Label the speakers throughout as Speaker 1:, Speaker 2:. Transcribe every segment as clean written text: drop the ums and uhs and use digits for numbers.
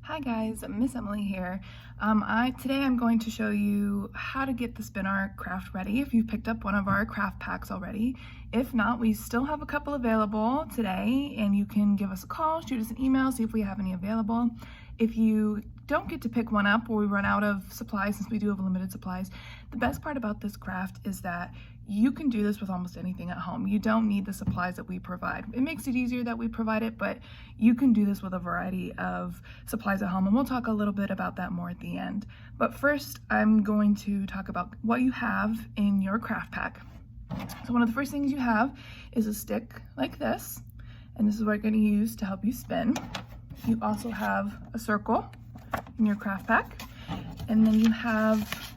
Speaker 1: Hi guys, Miss Emily here. Today I'm going to show you how to get the spin art craft ready if you've picked up one of our craft packs already. If not, we still have a couple available today, and you can give us a call, shoot us an email, see if we have any available. If you don't get to pick one up or we run out of supplies, since we do have limited supplies, the best part about this craft is that you can do this with almost anything at home. You don't need the supplies that we provide. It makes it easier that we provide it, but you can do this with a variety of supplies at home, and we'll talk a little bit about that more at the end. But first, I'm going to talk about what you have in your craft pack. So one of the first things you have is a stick like this, and this is what you're going to use to help you spin. You also have a circle in your craft pack, and then you have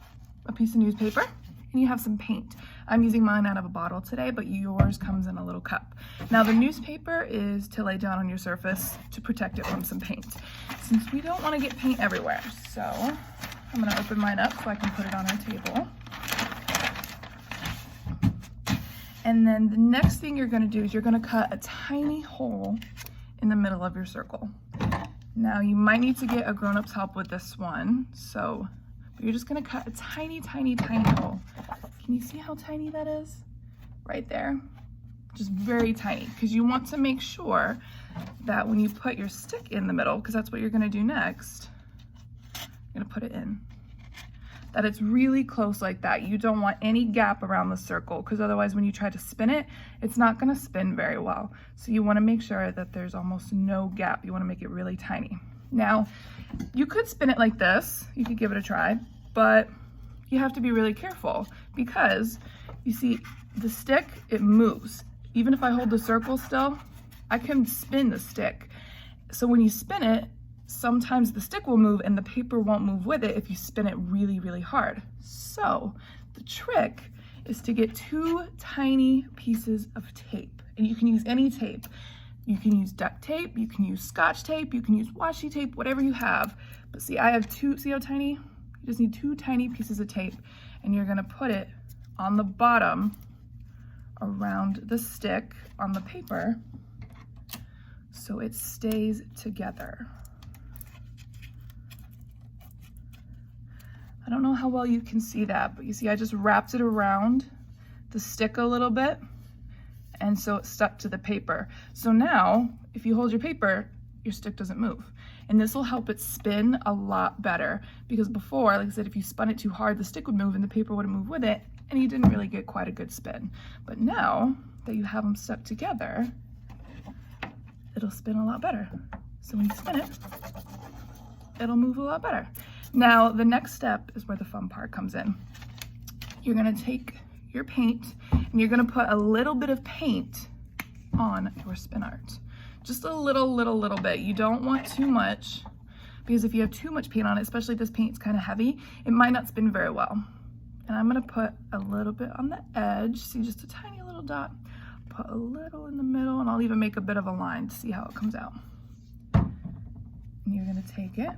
Speaker 1: a piece of newspaper, and you have some paint. I'm using mine out of a bottle today, but yours comes in a little cup. Now the newspaper is to lay down on your surface to protect it from some paint, since we don't want to get paint everywhere. So I'm going to open mine up so I can put it on our table. And then the next thing you're going to do is you're going to cut a tiny hole in the middle of your circle. Now you might need to get a grown-up's help with this one, so you're just going to cut a tiny, tiny, tiny hole. Can you see how tiny that is? Right there. Just very tiny, because you want to make sure that when you put your stick in the middle, because that's what you're going to do next, you're going to put it in, that it's really close like that. You don't want any gap around the circle, because otherwise when you try to spin it, it's not going to spin very well. So you want to make sure that there's almost no gap. You want to make it really tiny. Now, you could spin it like this. You could give it a try, but you have to be really careful, because you see the stick, it moves. Even if I hold the circle still, I can spin the stick. So when you spin it, sometimes the stick will move and the paper won't move with it if you spin it really, really hard. So the trick is to get two tiny pieces of tape, and you can use any tape. You can use duct tape, you can use Scotch tape, you can use washi tape, whatever you have. But see, I have two, see how tiny? You just need two tiny pieces of tape, and you're gonna put it on the bottom around the stick on the paper so it stays together. I don't know how well you can see that, but you see I just wrapped it around the stick a little bit, and so it's stuck to the paper. So now, if you hold your paper, your stick doesn't move. And this will help it spin a lot better, because before, like I said, if you spun it too hard, the stick would move and the paper wouldn't move with it, and you didn't really get quite a good spin. But now that you have them stuck together, it'll spin a lot better. So when you spin it, it'll move a lot better. Now, the next step is where the fun part comes in. You're gonna take your paint and you're gonna put a little bit of paint on your spin art. Just a little bit. You don't want too much, because if you have too much paint on it, especially this paint's kind of heavy, it might not spin very well. And I'm gonna put a little bit on the edge, see, just a tiny little dot, put a little in the middle, and I'll even make a bit of a line to see how it comes out. And you're gonna take it,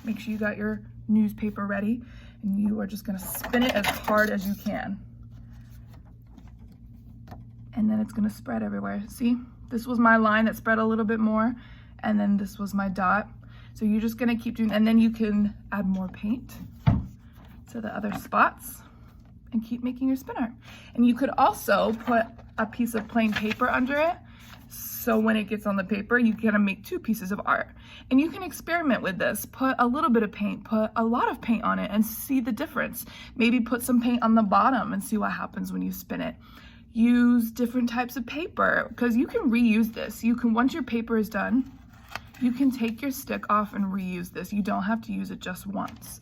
Speaker 1: make sure you got your newspaper ready, and you are just gonna spin it as hard as you can. And then it's gonna spread everywhere. See, this was my line that spread a little bit more, and then this was my dot. So you're just gonna keep doing, and then you can add more paint to the other spots and keep making your spin art. And you could also put a piece of plain paper under it, so when it gets on the paper, you can make two pieces of art. And you can experiment with this. Put a little bit of paint, put a lot of paint on it, and see the difference. Maybe put some paint on the bottom and see what happens when you spin it. Use different types of paper, because you can reuse this. You can, once your paper is done, you can take your stick off and reuse this. You don't have to use it just once.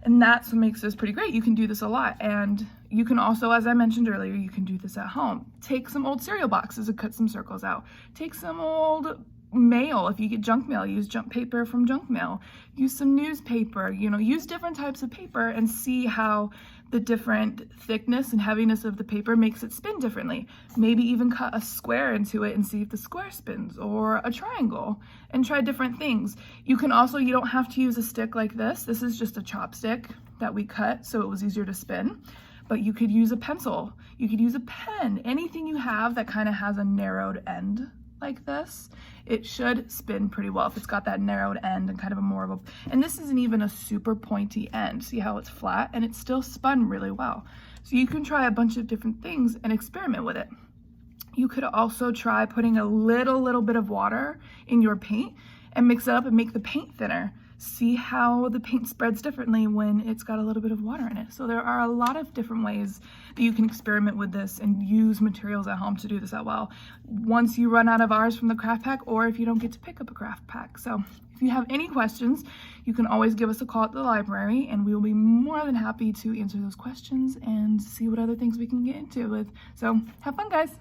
Speaker 1: And that's what makes this pretty great. You can do this a lot. And you can also, as I mentioned earlier, you can do this at home. Take some old cereal boxes and cut some circles out. Take some old mail. If you get junk mail, use junk paper from junk mail. Use some newspaper, use different types of paper and see how the different thickness and heaviness of the paper makes it spin differently. Maybe even cut a square into it and see if the square spins, or a triangle, and try different things. You can also, you don't have to use a stick like this. This is just a chopstick that we cut so it was easier to spin. But you could use a pencil, you could use a pen, anything you have that kind of has a narrowed end like this, it should spin pretty well if it's got that narrowed end and kind of a more of a, and this isn't even a super pointy end. See how it's flat and it's still spun really well. So you can try a bunch of different things and experiment with it. You could also try putting a little bit of water in your paint and mix it up and make the paint thinner. See how the paint spreads differently when it's got a little bit of water in it. So there are a lot of different ways that you can experiment with this and use materials at home to do this out well. Once you run out of ours from the craft pack, or if you don't get to pick up a craft pack. So if you have any questions, you can always give us a call at the library and we will be more than happy to answer those questions and see what other things we can get into with. So have fun, guys.